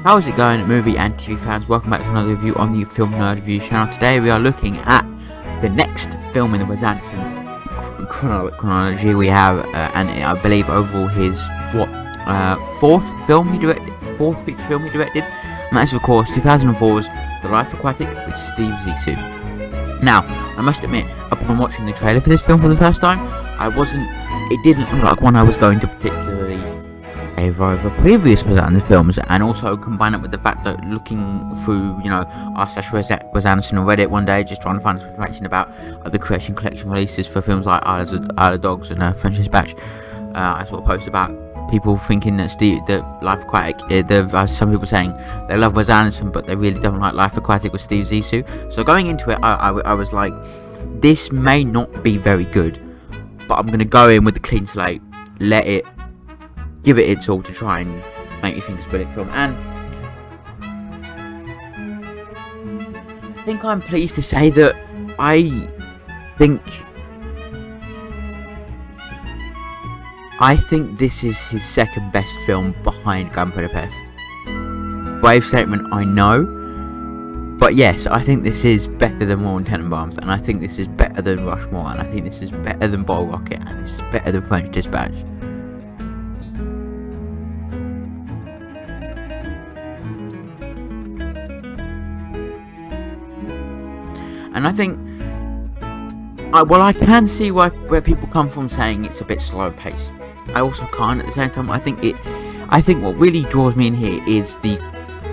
How's it going, movie and TV fans? Welcome back to another review on the Film Nerd Review channel. Today we are looking at the next film in the Wes Anderson chronology. We have, and I believe overall his, fourth feature film he directed, and that's of course 2004's The Life Aquatic with Steve Zissou. Now, I must admit, upon watching the trailer for this film for the first time, it didn't look like one I was going to particularly over previous Wes Anderson films, and also combine it with the fact that looking through, Wes Anderson on Reddit one day, just trying to find some information about the Creation Collection releases for films like Isle of Dogs and French Dispatch. I saw a post about people thinking that Life Aquatic, some people saying they love Wes Anderson, but they really don't like Life Aquatic with Steve Zissou. So going into it, I was like, this may not be very good, but I'm going to go in with a clean slate, give it its all to try and make me think it's a brilliant film. And I think I'm pleased to say that I think this is his second best film behind Grand Budapest. Brave statement, I know, but yes, I think this is better than War and Tenenbaums, and I think this is better than Rushmore, and I think this is better than Bottle Rocket, and this is better than French Dispatch. And I think, I can see where people come from saying it's a bit slow paced. I also can't at the same time. I think what really draws me in here is the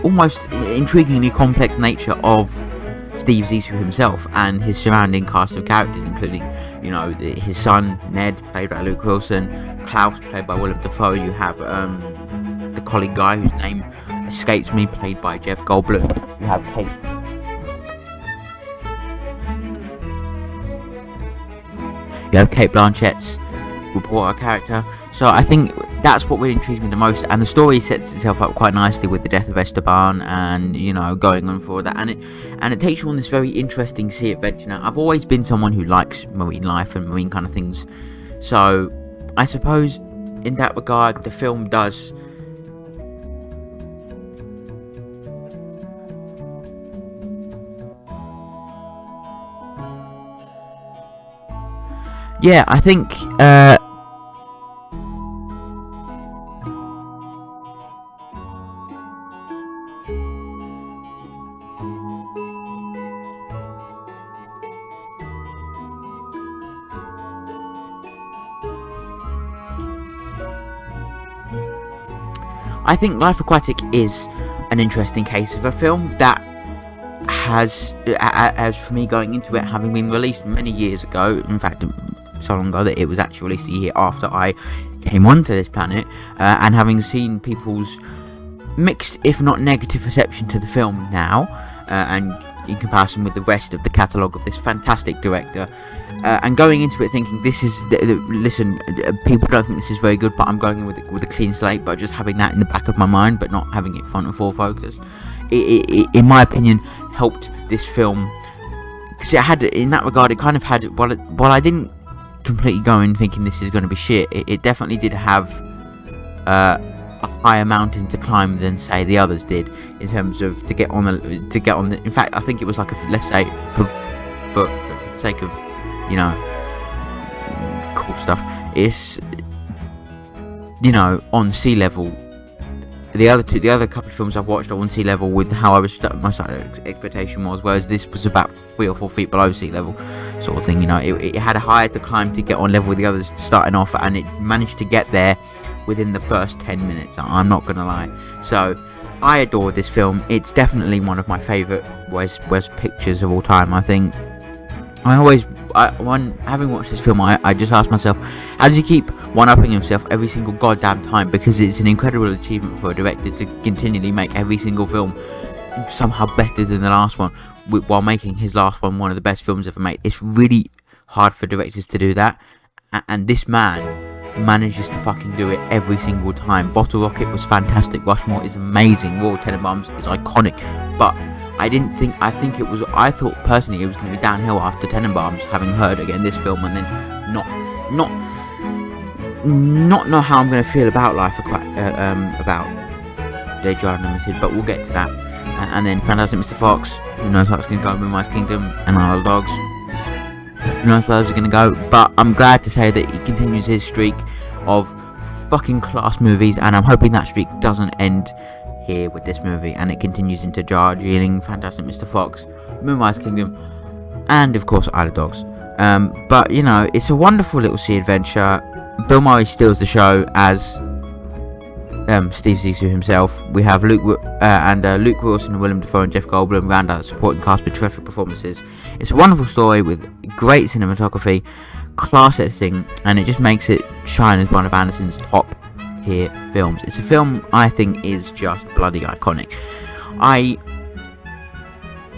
almost intriguingly complex nature of Steve Zissou himself and his surrounding cast of characters, including, his son Ned, played by Luke Wilson, Klaus, played by Willem Dafoe. You have the colleague guy whose name escapes me, played by Jeff Goldblum. You have Kate Blanchett's reporter character. So I think that's what really intrigues me the most, and the story sets itself up quite nicely with the death of Esteban, and going on for that, and it takes you on this very interesting sea adventure. Now, I've always been someone who likes marine life and marine kind of things, so I suppose in that regard the film does I think Life Aquatic is an interesting case of a film that has, as for me going into it, having been released many years ago, in fact so long ago that it was actually released a year after I came onto this planet, and having seen people's mixed, if not negative, reception to the film now, and in comparison with the rest of the catalogue of this fantastic director, and going into it thinking this is listen, people don't think this is very good, but I'm going in with a clean slate, but just having that in the back of my mind, but not having it front and full focus, it in my opinion helped this film, because it had, in that regard, it kind of had, while I didn't completely go in thinking this is going to be shit, it definitely did have a higher mountain to climb than, say, the others did, in terms of to get on the in fact, I think it was like let's say for the sake of cool stuff, it's on sea level. The other couple of films I've watched are on sea level with how I was my expectation was, whereas this was about 3 or 4 feet below sea level, sort of thing. It had a higher to climb to get on level with the others starting off, and it managed to get there within the first 10 minutes. I'm not gonna lie. So I adore this film. It's definitely one of my favourite Wes pictures of all time. I think I having watched this film, I just asked myself, how does he keep one-upping himself every single goddamn time? Because it's an incredible achievement for a director to continually make every single film somehow better than the last one, while making his last one of the best films ever made. It's really hard for directors to do that, and this man manages to fucking do it every single time. Bottle Rocket was fantastic, Rushmore is amazing, Royal Tenenbaums is iconic, but I thought personally it was going to be downhill after Tenenbaums, having heard again this film, and then not know how I'm going to feel about Life about Danger Unlimited, but we'll get to that. And then Fantastic Mr. Fox, who knows how it's going to go, Moonrise Kingdom, and Isle of Dogs, who knows where those are going to go. But I'm glad to say that he continues his streak of fucking class movies, and I'm hoping that streak doesn't end here with this movie, and it continues into Darjeeling, Fantastic Mr. Fox, Moonrise Kingdom, and of course Isle of Dogs. But you know, it's a wonderful little sea adventure. Bill Murray steals the show as Steve Zissou himself. We have Luke Wilson, Willem Dafoe, and Jeff Goldblum round out the supporting cast with terrific performances. It's a wonderful story with great cinematography, class editing, and it just makes it shine as one of Anderson's top tier films. It's a film I think is just bloody iconic. I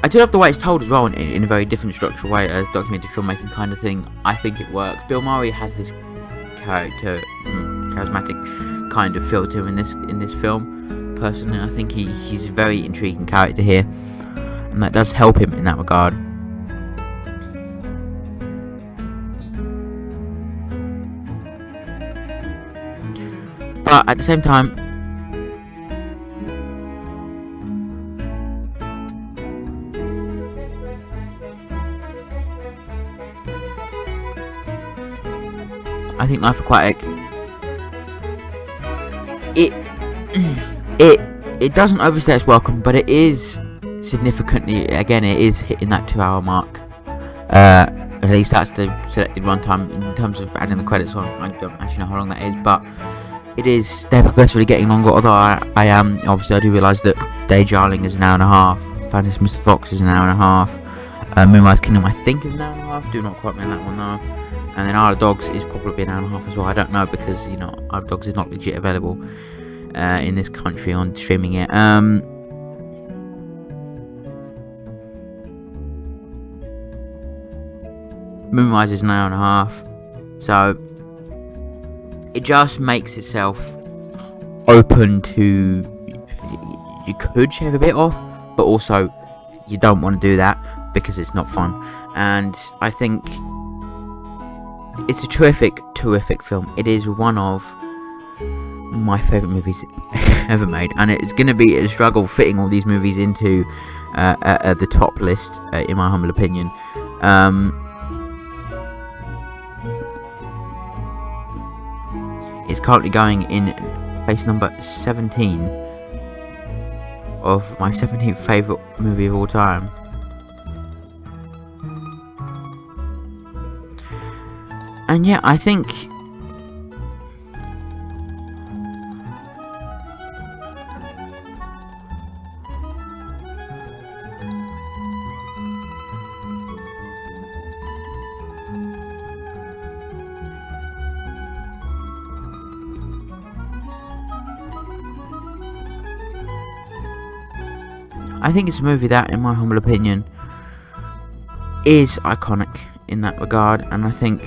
do love the way it's told as well, in a very different structural way, as documentary filmmaking kind of thing. I think it works. Bill Murray has this charismatic kind of feel to him in this film. Personally, I think he's a very intriguing character here, and that does help him in that regard. But at the same time, I think Life Aquatic, it doesn't overstay its welcome, but it is significantly, again, it is hitting that 2-hour mark. At least that's the selected runtime. In terms of adding the credits on, I don't actually know how long that is, but they're progressively getting longer. Although I do realise that Darjeeling is an hour and a half, Fantastic Mr. Fox is an hour and a half, Moonrise Kingdom I think is an hour and a half, do not quote me on that one though, and then Isle of Dogs is probably an hour and a half as well. I don't know, because you know, Isle of Dogs is not legit available in this country on streaming yet. Moonrise is an hour and a half, so it just makes itself open to, you could shave a bit off, but also you don't want to do that because it's not fun. And I think it's a terrific film. It is one of my favourite movies ever made, and it's going to be a struggle fitting all these movies into the top list, in my humble opinion. It's currently going in place number 17 of my 17th favourite movie of all time. And yeah, I think it's a movie that, in my humble opinion, is iconic in that regard, and I think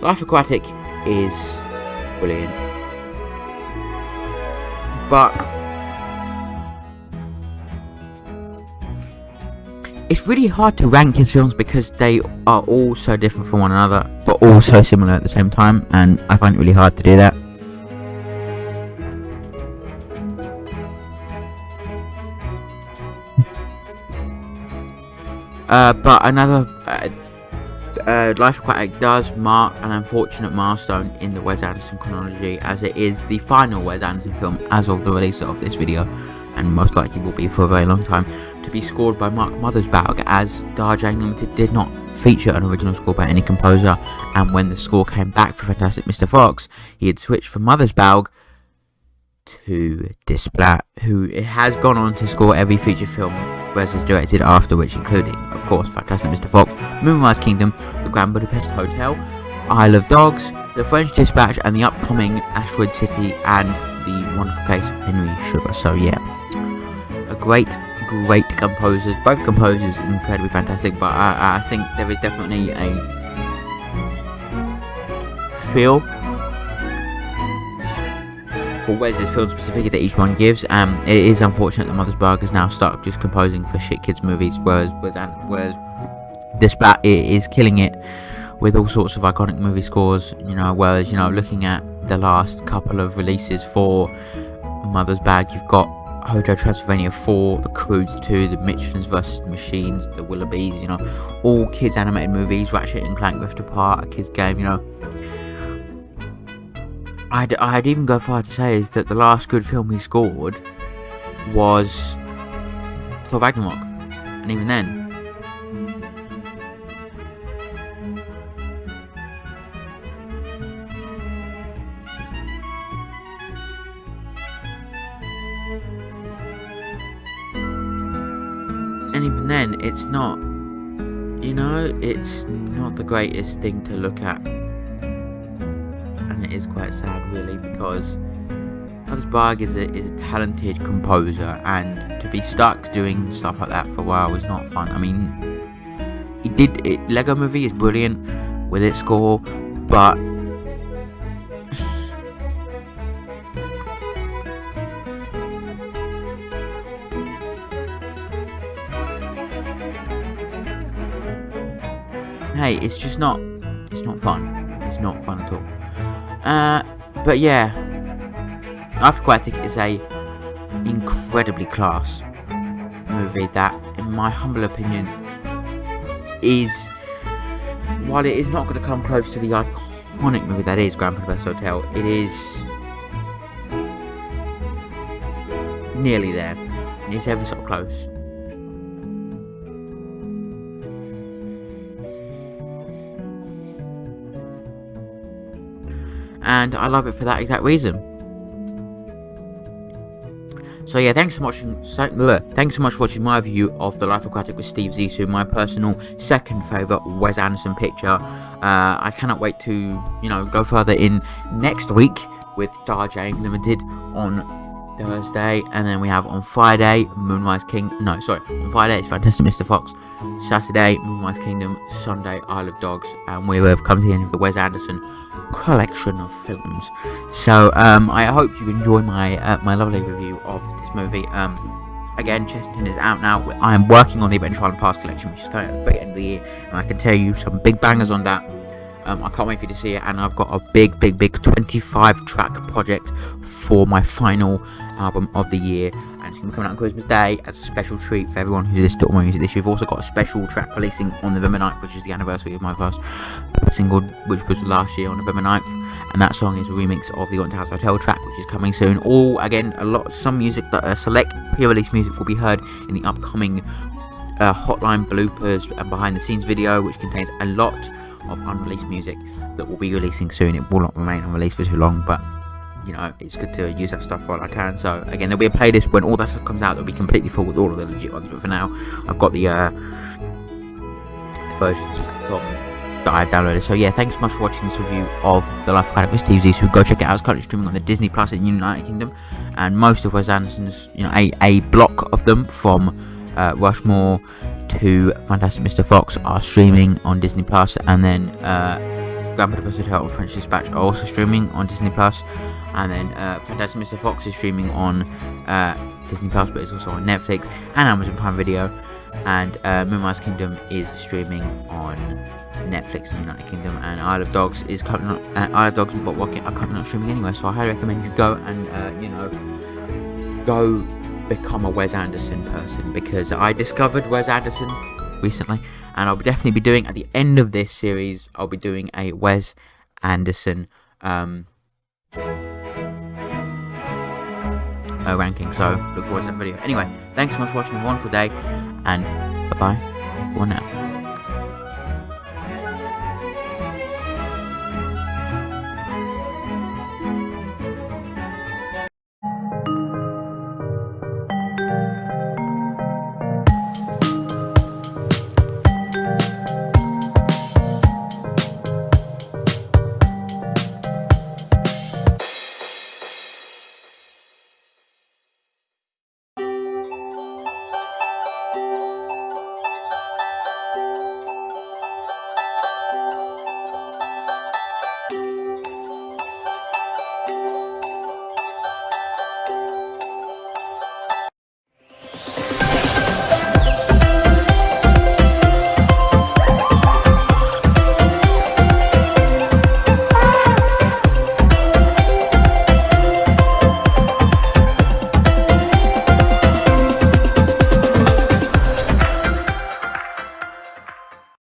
Life Aquatic is brilliant. But it's really hard to rank his films because they are all so different from one another, but all so similar at the same time, and I find it really hard to do that. But another Life Aquatic does mark an unfortunate milestone in the Wes Anderson chronology, as it is the final Wes Anderson film as of the release of this video, and most likely will be for a very long time, to be scored by Mark Mothersbaugh, as Darjeeling Limited did not feature an original score by any composer, and when the score came back for Fantastic Mr. Fox, he had switched from Mothersbaugh to Desplat, who has gone on to score every feature film Wes has directed after, which including, of course, Fantastic Mr. Fox, Moonrise Kingdom, The Grand Budapest Hotel, Isle of Dogs, The French Dispatch, and the upcoming Asteroid City, and The Wonderful Case of Henry Sugar. So yeah, a great composers. Both composers incredibly fantastic, but I think there is definitely a feel for Wes's film specifically that each one gives. It is unfortunate that Mothersbaugh is now stuck just composing for shit kids movies, whereas Desplat is killing it with all sorts of iconic movie scores. Whereas looking at the last couple of releases for Mothersbaugh, you've got Hotel Transylvania 4, The Croods 2, The Michelin's vs. the Machines, The Willoughbys, all kids animated movies, Ratchet and Clank Rift Apart, a kids game, I'd even go far to say is that the last good film he scored was Thor Ragnarok, and even then, it's not, it's not the greatest thing to look at, and it is quite sad, really, because Mothersbaugh is a talented composer, and to be stuck doing stuff like that for a while is not fun. I mean, Lego Movie is brilliant with its score, but hey, it's not fun. It's not fun at all. But yeah, Aquatic is a incredibly class movie that, in my humble opinion, is, while it is not going to come close to the iconic movie that is Grand Budapest Hotel, it is nearly there. It's ever so close. And I love it for that exact reason. So yeah, thanks so much for watching my review of The Life of Aquatic with Steve Zissou, my personal second favourite Wes Anderson picture. I cannot wait to, go further in next week with Darjeeling Limited on Thursday, and then we have on Friday on Friday it's Fantastic Mr. Fox, Saturday Moonrise Kingdom, Sunday Isle of Dogs, and we have come to the end of the Wes Anderson collection of films. So I hope you enjoy my lovely review of this movie. Again, Chesterton is out now. I am working on the Adventure Island Pass collection, which is coming at the very end of the year, and I can tell you some big bangers on that. I can't wait for you to see it, and I've got a big 25 track project for my final album of the year, and it's going to be coming out on Christmas Day as a special treat for everyone who's listened to all my music this year. We've also got a special track releasing on November 9th, which is the anniversary of my first single, which was last year on November 9th, and that song is a remix of the Haunted House Hotel track, which is coming soon. Some music that select pre-release music will be heard in the upcoming Hotline bloopers and behind the scenes video, which contains a lot of unreleased music that will be releasing soon. It will not remain unreleased for too long, but it's good to use that stuff while I can. So again, there'll be a playlist when all that stuff comes out that'll be completely full with all of the legit ones, but for now I've got the versions that I've downloaded. So yeah, thanks so much for watching this review of The Life of Aquatic with Steve Zissou. Go check it out. It's currently streaming on the Disney Plus in the United Kingdom, and most of Wes Anderson's, a block of them from Rushmore to Fantastic Mr. Fox are streaming on Disney Plus, and then Grand Budapest Hotel and French Dispatch are also streaming on Disney Plus, and then Fantastic Mr. Fox is streaming on Disney Plus, but it's also on Netflix and Amazon Prime Video, and Moonrise Kingdom is streaming on Netflix in the United Kingdom, and Isle of Dogs is currently not streaming anywhere. So I highly recommend you go and go become a Wes Anderson person, because I discovered Wes Anderson recently, and I'll definitely be doing, at the end of this series, I'll be doing a Wes Anderson ranking, so look forward to that video. Anyway, thanks so much for watching, have a wonderful day, and bye bye for now.